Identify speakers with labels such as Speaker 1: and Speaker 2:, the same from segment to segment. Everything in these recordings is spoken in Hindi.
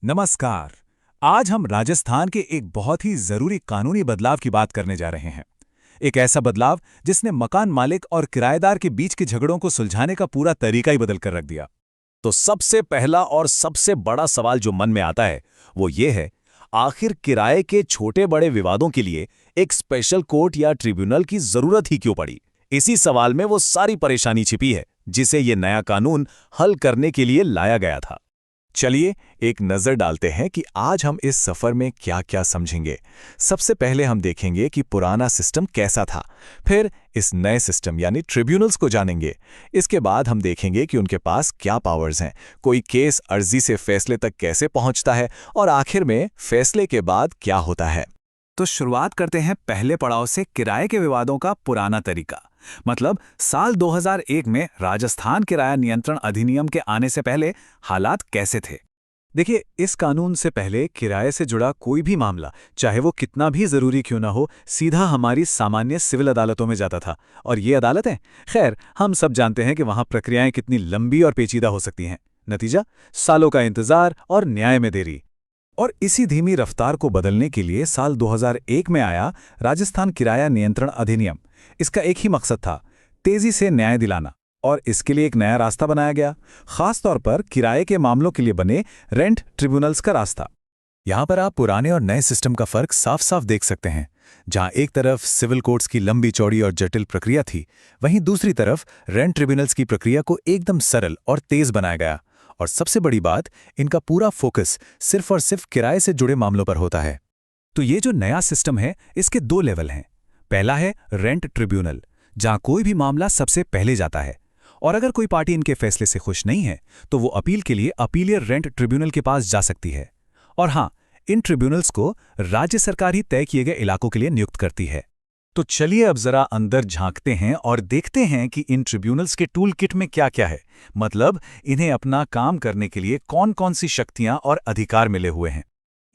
Speaker 1: नमस्कार। आज हम राजस्थान के एक बहुत ही जरूरी कानूनी बदलाव की बात करने जा रहे हैं। एक ऐसा बदलाव जिसने मकान मालिक और किराएदार के बीच के झगड़ों को सुलझाने का पूरा तरीका ही बदल कर रख दिया।
Speaker 2: तो सबसे पहला और सबसे बड़ा सवाल जो मन में आता है वो ये है, आखिर किराए के छोटे बड़े विवादों के लिए एक स्पेशल कोर्ट या ट्रिब्यूनल की जरूरत ही क्यों पड़ी। इसी सवाल में वो सारी परेशानी छिपी है जिसे ये नया कानून हल करने के लिए लाया गया था।
Speaker 1: चलिए एक नजर डालते हैं कि आज हम इस सफर में क्या क्या समझेंगे। सबसे पहले हम देखेंगे कि पुराना सिस्टम कैसा था, फिर इस नए सिस्टम यानी ट्रिब्यूनल्स को जानेंगे। इसके बाद हम देखेंगे कि उनके पास क्या पावर्स हैं, कोई केस अर्जी से फैसले तक कैसे पहुंचता है और आखिर में फैसले के बाद क्या होता है। तो शुरुआत करते हैं पहले पड़ाव से, किराए के विवादों का पुराना तरीका। मतलब साल 2001 में राजस्थान किराया नियंत्रण अधिनियम के आने से पहले हालात कैसे थे। देखिए, इस कानून से पहले किराए से जुड़ा कोई भी मामला, चाहे वो कितना भी जरूरी क्यों ना हो, सीधा हमारी सामान्य सिविल अदालतों में जाता था। और ये अदालतें, खैर हम सब जानते हैं कि वहां प्रक्रियाएं कितनी लंबी और पेचीदा हो सकती हैं। नतीजा, सालों का इंतजार और न्याय में देरी। और इसी धीमी रफ्तार को बदलने के लिए साल 2001 में आया राजस्थान किराया नियंत्रण अधिनियम। इसका एक ही मकसद था, तेजी से न्याय दिलाना। और इसके लिए एक नया रास्ता बनाया गया, खास तौर पर किराए के मामलों के लिए बने रेंट ट्रिब्यूनल्स का रास्ता। यहां पर आप पुराने और नए सिस्टम का फर्क साफ साफ देख सकते हैं। जहां एक तरफ सिविल कोर्ट्स की लंबी चौड़ी और जटिल प्रक्रिया थी, वहीं दूसरी तरफ रेंट ट्रिब्यूनल्स की प्रक्रिया को एकदम सरल और तेज बनाया गया। और सबसे बड़ी बात, इनका पूरा फोकस सिर्फ और सिर्फ किराए से जुड़े मामलों पर होता है। तो ये जो नया सिस्टम है, इसके दो लेवल हैं। पहला है रेंट ट्रिब्यूनल, जहां कोई भी मामला सबसे पहले जाता है, और अगर कोई पार्टी इनके फैसले से खुश नहीं है तो वो अपील के लिए अपीलियर रेंट ट्रिब्यूनल के पास जा सकती है। और हां, इन ट्रिब्यूनल्स को राज्य सरकार ही तय किए गए इलाकों के लिए नियुक्त करती है। तो चलिए अब जरा अंदर झांकते हैं और देखते हैं कि इन ट्रिब्यूनल्स के टूल किट में क्या क्या है। मतलब इन्हें अपना काम करने के लिए कौन कौन सी शक्तियां और अधिकार मिले हुए हैं।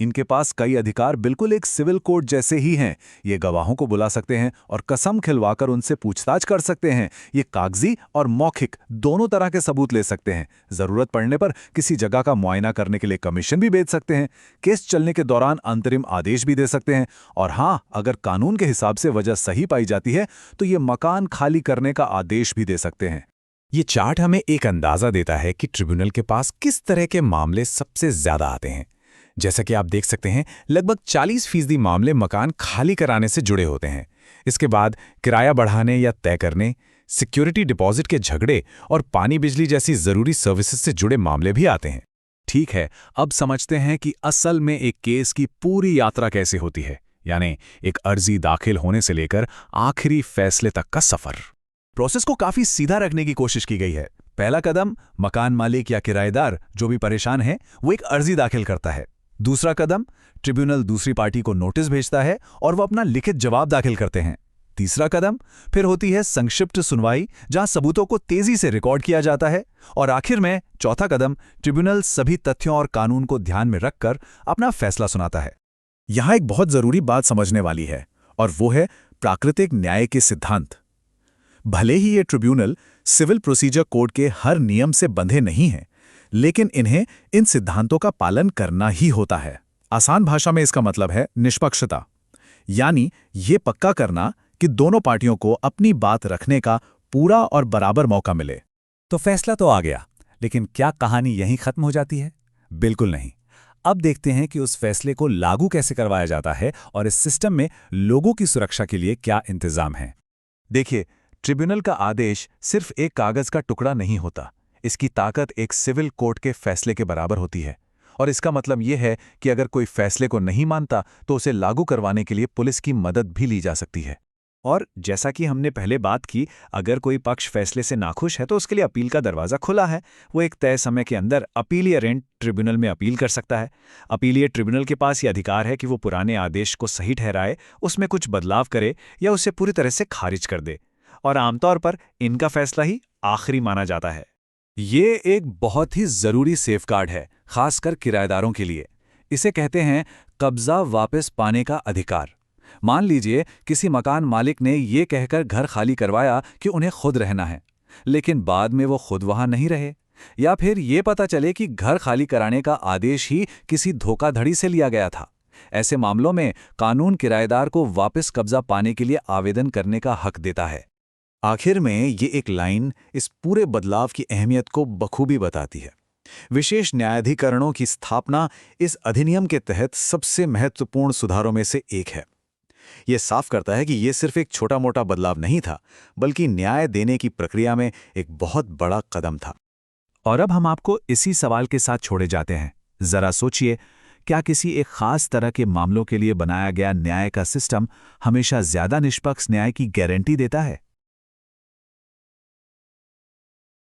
Speaker 1: इनके पास कई अधिकार बिल्कुल एक सिविल कोर्ट जैसे ही हैं। ये गवाहों को बुला सकते हैं और कसम खिलवाकर उनसे पूछताछ कर सकते हैं। ये कागजी और मौखिक दोनों तरह के सबूत ले सकते हैं। जरूरत पड़ने पर किसी जगह का मुआयना करने के लिए कमीशन भी भेज सकते हैं। केस चलने के दौरान अंतरिम आदेश भी दे सकते हैं। और हाँ, अगर कानून के हिसाब से वजह सही पाई जाती है तो ये मकान खाली करने का आदेश भी दे सकते हैं। ये चार्ट हमें एक अंदाजा देता है कि ट्रिब्यूनल के पास किस तरह के मामले सबसे ज्यादा आते हैं। जैसा कि आप देख सकते हैं, लगभग 40% मामले मकान खाली कराने से जुड़े होते हैं। इसके बाद किराया बढ़ाने या तय करने, सिक्योरिटी डिपॉजिट के झगड़े और पानी बिजली जैसी जरूरी सर्विसेज से जुड़े मामले भी आते हैं। ठीक है, अब समझते हैं कि असल में एक केस की पूरी यात्रा कैसे होती है, यानी एक अर्जी दाखिल होने से लेकर आखिरी फैसले तक का सफर। प्रोसेस को काफी सीधा रखने की कोशिश की गई है। पहला कदम, मकान मालिक या किराएदार जो भी परेशान है वो एक अर्जी दाखिल करता है। दूसरा कदम, ट्रिब्यूनल दूसरी पार्टी को नोटिस भेजता है और वो अपना लिखित जवाब दाखिल करते हैं। तीसरा कदम फिर होती है संक्षिप्त सुनवाई, जहां सबूतों को तेजी से रिकॉर्ड किया जाता है। और आखिर में चौथा कदम, ट्रिब्यूनल सभी तथ्यों और कानून को ध्यान में रखकर अपना फैसला सुनाता है। यहां एक बहुत जरूरी बात समझने वाली है, और वो है प्राकृतिक न्याय के सिद्धांत। भले ही ये ट्रिब्यूनल सिविल प्रोसीजर कोड के हर नियम से बंधे नहीं हैं, लेकिन इन्हें इन सिद्धांतों का पालन करना ही होता है। आसान भाषा में इसका मतलब है निष्पक्षता, यानी ये पक्का करना कि दोनों पार्टियों को अपनी बात रखने का पूरा और बराबर मौका मिले। तो फैसला तो आ गया, लेकिन क्या कहानी यहीं खत्म हो जाती है? बिल्कुल नहीं। अब देखते हैं कि उस फैसले को लागू कैसे करवाया जाता है और इस सिस्टम में लोगों की सुरक्षा के लिए क्या इंतजाम है। देखिए, ट्रिब्यूनल का आदेश सिर्फ एक कागज का टुकड़ा नहीं होता। इसकी ताकत एक सिविल कोर्ट के फैसले के बराबर होती है। और इसका मतलब यह है कि अगर कोई फैसले को नहीं मानता तो उसे लागू करवाने के लिए पुलिस की मदद भी ली जा सकती है। और जैसा कि हमने पहले बात की, अगर कोई पक्ष फैसले से नाखुश है तो उसके लिए अपील का दरवाज़ा खुला है। वो एक तय समय के अंदर अपीलीय रेंट ट्रिब्यूनल में अपील कर सकता है। अपीलीय ट्रिब्यूनल के पास ये अधिकार है कि वो पुराने आदेश को सही ठहराए, उसमें कुछ बदलाव करे या उसे पूरी तरह से खारिज कर दे। और आमतौर पर इनका फैसला ही आखिरी माना जाता है। ये एक बहुत ही जरूरी सेफगार्ड है, खासकर किराएदारों के लिए। इसे कहते हैं कब्जा वापस पाने का अधिकार। मान लीजिए किसी मकान मालिक ने ये कहकर घर खाली करवाया कि उन्हें खुद रहना है, लेकिन बाद में वो खुद वहां नहीं रहे। या फिर ये पता चले कि घर खाली कराने का आदेश ही किसी धोखाधड़ी से लिया गया था। ऐसे मामलों में कानून किराएदार को वापस कब्जा पाने के लिए आवेदन करने का हक देता है।
Speaker 2: आखिर में ये एक लाइन इस पूरे बदलाव की अहमियत को बखूबी बताती है। विशेष न्यायाधिकरणों की स्थापना इस अधिनियम के तहत सबसे महत्वपूर्ण सुधारों में से एक है। यह साफ करता है कि यह सिर्फ एक छोटा-मोटा बदलाव नहीं था, बल्कि न्याय देने की प्रक्रिया में एक बहुत बड़ा कदम था।
Speaker 1: और अब हम आपको इसी सवाल के साथ छोड़े जाते हैं। जरा सोचिए, क्या किसी एक खास तरह के मामलों के लिए बनाया गया न्याय का सिस्टम हमेशा ज्यादा निष्पक्ष न्याय की गारंटी देता है?